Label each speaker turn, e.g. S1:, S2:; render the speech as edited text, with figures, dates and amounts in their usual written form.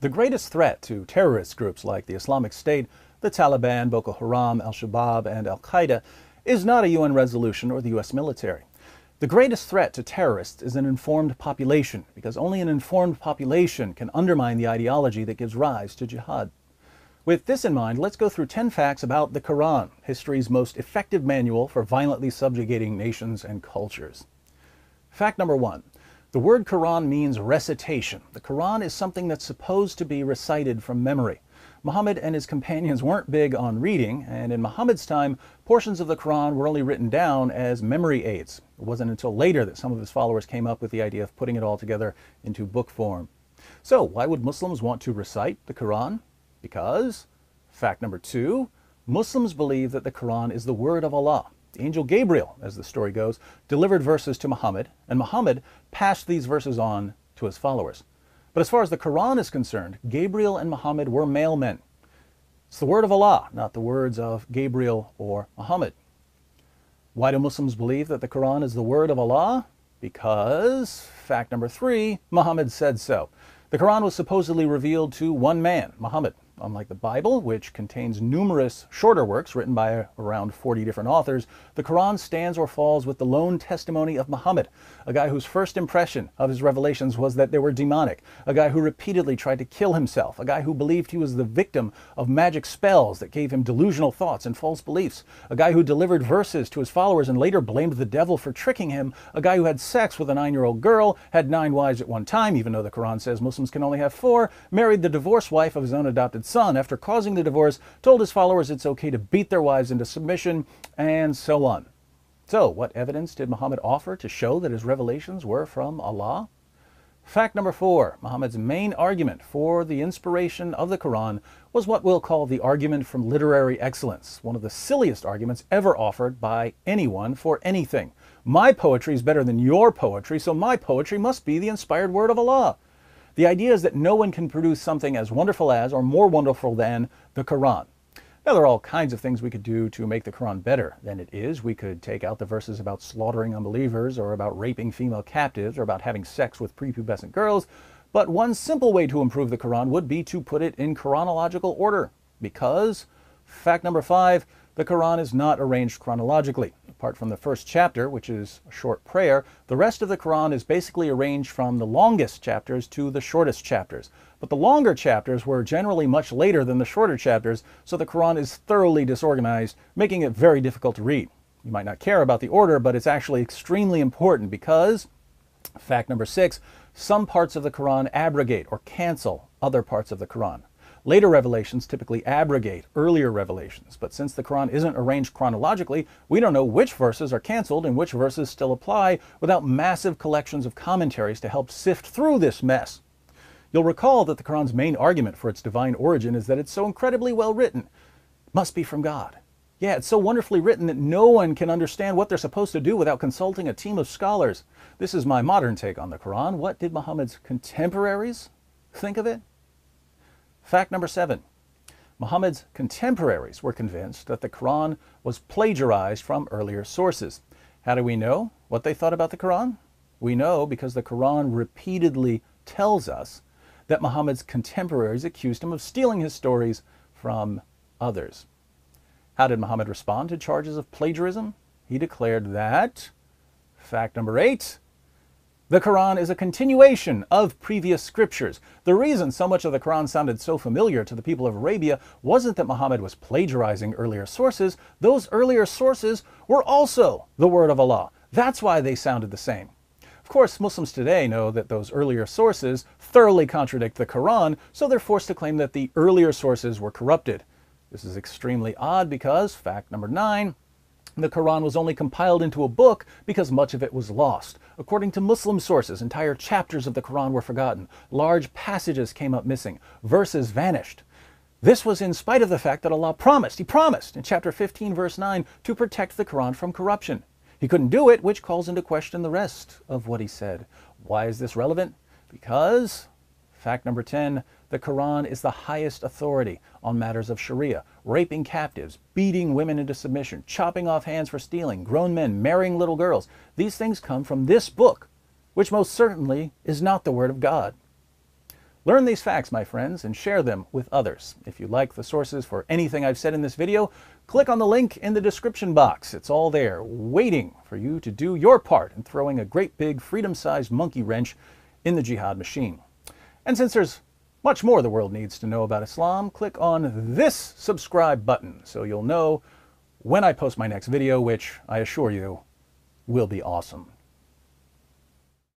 S1: The greatest threat to terrorist groups like the Islamic State, the Taliban, Boko Haram, Al-Shabaab, and Al-Qaeda is not a UN resolution or the US military. The greatest threat to terrorists is an informed population, because only an informed population can undermine the ideology that gives rise to jihad. With this in mind, let's go through 10 facts about the Quran, history's most effective manual for violently subjugating nations and cultures. Fact number 1. The word Quran means recitation. The Quran is something that's supposed to be recited from memory. Muhammad and his companions weren't big on reading, and in Muhammad's time, portions of the Quran were only written down as memory aids. It wasn't until later that some of his followers came up with the idea of putting it all together into book form. So, why would Muslims want to recite the Quran? Because, fact number 2, Muslims believe that the Quran is the word of Allah. The angel Gabriel, as the story goes, delivered verses to Muhammad, and Muhammad passed these verses on to his followers. But as far as the Quran is concerned, Gabriel and Muhammad were mailmen. It's the word of Allah, not the words of Gabriel or Muhammad. Why do Muslims believe that the Quran is the word of Allah? Because, fact number 3, Muhammad said so. The Quran was supposedly revealed to one man, Muhammad. Unlike the Bible, which contains numerous shorter works written by around 40 different authors, the Quran stands or falls with the lone testimony of Muhammad, a guy whose first impression of his revelations was that they were demonic, a guy who repeatedly tried to kill himself, a guy who believed he was the victim of magic spells that gave him delusional thoughts and false beliefs, a guy who delivered verses to his followers and later blamed the devil for tricking him, a guy who had sex with a 9-year-old girl, had 9 wives at one time, even though the Quran says Muslims can only have 4, married the divorced wife of his own adopted son after causing the divorce, told his followers it's okay to beat their wives into submission, and so on. So, what evidence did Muhammad offer to show that his revelations were from Allah? Fact number 4. Muhammad's main argument for the inspiration of the Quran was what we'll call the argument from literary excellence, one of the silliest arguments ever offered by anyone for anything. My poetry is better than your poetry, so my poetry must be the inspired word of Allah. The idea is that no one can produce something as wonderful as or more wonderful than the Quran. Now, there are all kinds of things we could do to make the Quran better than it is. We could take out the verses about slaughtering unbelievers, or about raping female captives, or about having sex with prepubescent girls. But one simple way to improve the Quran would be to put it in chronological order. Because, fact number 5, the Quran is not arranged chronologically. Apart from the first chapter, which is a short prayer, the rest of the Quran is basically arranged from the longest chapters to the shortest chapters. But the longer chapters were generally much later than the shorter chapters, so the Quran is thoroughly disorganized, making it very difficult to read. You might not care about the order, but it's actually extremely important because, fact number 6, some parts of the Quran abrogate or cancel other parts of the Quran. Later revelations typically abrogate earlier revelations, but since the Quran isn't arranged chronologically, we don't know which verses are canceled and which verses still apply without massive collections of commentaries to help sift through this mess. You'll recall that the Quran's main argument for its divine origin is that it's so incredibly well written. It must be from God. Yeah, it's so wonderfully written that no one can understand what they're supposed to do without consulting a team of scholars. This is my modern take on the Quran. What did Muhammad's contemporaries think of it? Fact number 7. Muhammad's contemporaries were convinced that the Quran was plagiarized from earlier sources. How do we know what they thought about the Quran? We know because the Quran repeatedly tells us that Muhammad's contemporaries accused him of stealing his stories from others. How did Muhammad respond to charges of plagiarism? He declared that, fact number 8, the Quran is a continuation of previous scriptures. The reason so much of the Quran sounded so familiar to the people of Arabia wasn't that Muhammad was plagiarizing earlier sources. Those earlier sources were also the word of Allah. That's why they sounded the same. Of course, Muslims today know that those earlier sources thoroughly contradict the Quran, so they're forced to claim that the earlier sources were corrupted. This is extremely odd because, fact number 9, the Quran was only compiled into a book because much of it was lost. According to Muslim sources, entire chapters of the Quran were forgotten. Large passages came up missing. Verses vanished. This was in spite of the fact that Allah promised, He promised in chapter 15, verse 9, to protect the Quran from corruption. He couldn't do it, which calls into question the rest of what He said. Why is this relevant? Because, fact number 10, the Quran is the highest authority on matters of Sharia, raping captives, beating women into submission, chopping off hands for stealing, grown men marrying little girls. These things come from this book, which most certainly is not the Word of God. Learn these facts, my friends, and share them with others. If you like the sources for anything I've said in this video, click on the link in the description box. It's all there, waiting for you to do your part in throwing a great big freedom-sized monkey wrench in the jihad machine. And since there's much more the world needs to know about Islam, click on this subscribe button so you'll know when I post my next video, which I assure you will be awesome.